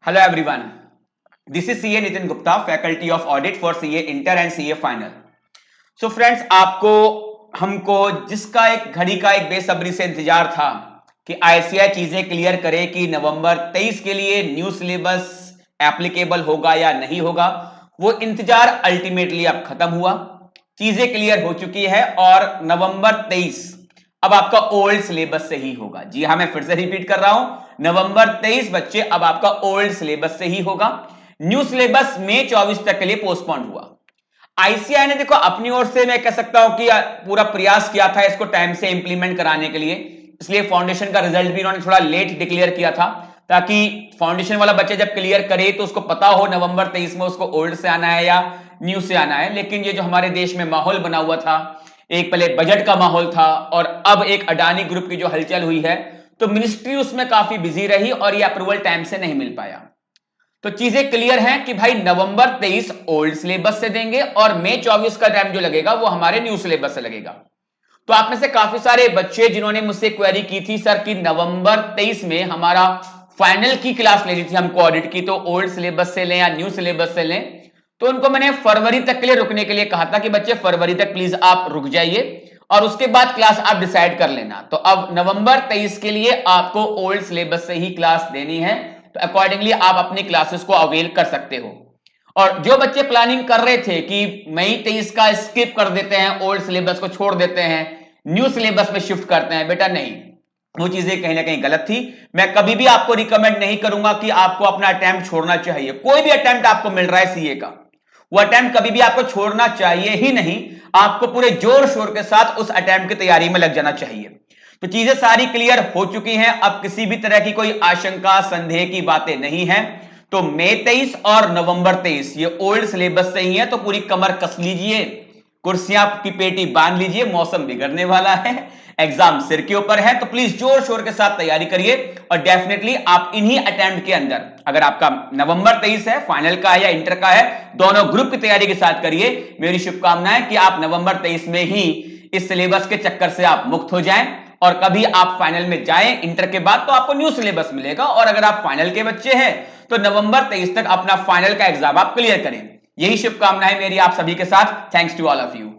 Hello everyone. This is CA Nitin Gupta, faculty of audit for CA inter and CA final. So friends, आपको हमको जिसका एक घड़ी का एक बेसब्री से इंतजार था कि ICAI चीजें क्लियर करे कि नवंबर 23 के लिए न्यू सिलेबस एप्लीकेबल होगा या नहीं होगा, वो इंतजार अल्टीमेटली अब खत्म हुआ. चीजें क्लियर हो चुकी है और नवंबर 23 अब आपका ओल्ड सिलेबस से ही होगा. जी हां, मैं फिर से रिपीट कर रहा हूं, नवंबर 23 बच्चे अब आपका ओल्ड सिलेबस से ही होगा. न्यू सिलेबस मई 24 तक के लिए पोस्टपोन हुआ. ICAI ने देखो अपनी ओर से मैं कह सकता हूं कि पूरा प्रयास किया था इसको टाइम से इंप्लीमेंट कराने के लिए, इसलिए फाउंडेशन का रिजल्ट भी उन्होंने थोड़ा लेट डिक्लेयर किया था ताकि फाउंडेशन वाला बच्चा जब क्लियर करे तो उसको पता हो नवंबर 23 में उसको ओल्ड से आना है या न्यू से आना है. लेकिन ये जो हमारे देश में माहौल बना हुआ था, एक पहले बजट का माहौल था और अब एक अडानी ग्रुप की जो हलचल हुई है, तो मिनिस्ट्री उसमें काफी बिजी रही और ये अप्रूवल टाइम से नहीं मिल पाया. तो चीजें क्लियर हैं कि भाई नवंबर 23 ओल्ड सिलेबस से देंगे और मई 24 का टाइम जो लगेगा वो हमारे न्यू सिलेबस से लगेगा. तो आप में से काफी सारे बच्चे जिन्होंने मुझसे क्वेरी की थी, सर कि नवंबर 23 में हमारा फाइनल की क्लास लेनी थी हमको ऑडिट की, तो ओल्ड सिलेबस से लें या न्यू सिलेबस से लें, तो उनको मैंने फरवरी तक के लिए रुकने के लिए कहा था कि बच्चे फरवरी तक प्लीज आप रुक जाइए और उसके बाद क्लास आप डिसाइड कर लेना. तो अब नवंबर 23 के लिए आपको ओल्ड सिलेबस से ही क्लास देनी है, तो अकॉर्डिंगली आप अपनी क्लासेस को अवेल कर सकते हो. और जो बच्चे प्लानिंग कर रहे थे कि मई 23 का स्किप कर देते हैं, ओल्ड सिलेबस को छोड़ देते हैं, न्यू सिलेबस में शिफ्ट करते हैं, बेटा नहीं, वो चीजें कहीं ना कहीं गलत थी. मैं कभी भी आपको रिकमेंड नहीं करूंगा कि आपको अपना अटेम्प्ट छोड़ना चाहिए. कोई भी अटेम्प्ट आपको मिल रहा है सीए का, वो अटेम्प्ट कभी भी आपको छोड़ना चाहिए ही नहीं. आपको पूरे जोर शोर के साथ उस अटेम्प्ट की तैयारी में लग जाना चाहिए. तो चीजें सारी क्लियर हो चुकी हैं, अब किसी भी तरह की कोई आशंका संदेह की बातें नहीं है. तो मई 23 और नवंबर 23 ये ओल्ड सिलेबस से ही है, तो पूरी कमर कस लीजिए, कुर्सियां की पेटी बांध लीजिए, मौसम बिगड़ने वाला है, एग्जाम सिर के ऊपर है, तो प्लीज जोर शोर के साथ तैयारी करिए. और डेफिनेटली आप इन्हीं अटेम्प्ट के अंदर, अगर आपका नवंबर 23 है, फाइनल का है या इंटर का है, दोनों ग्रुप की तैयारी के साथ करिए. मेरी शुभकामनाएं कि आप नवंबर 23 में ही इस सिलेबस के चक्कर से आप मुक्त हो जाएं और कभी आप फाइनल में जाएं इंटर के बाद तो आपको न्यू सिलेबस मिलेगा. और अगर आप फाइनल के बच्चे हैं तो नवंबर 23 तक अपना फाइनल का एग्जाम आप क्लियर करें. यही शुभकामनाएं मेरी आप सभी के साथ. Thanks to all of you.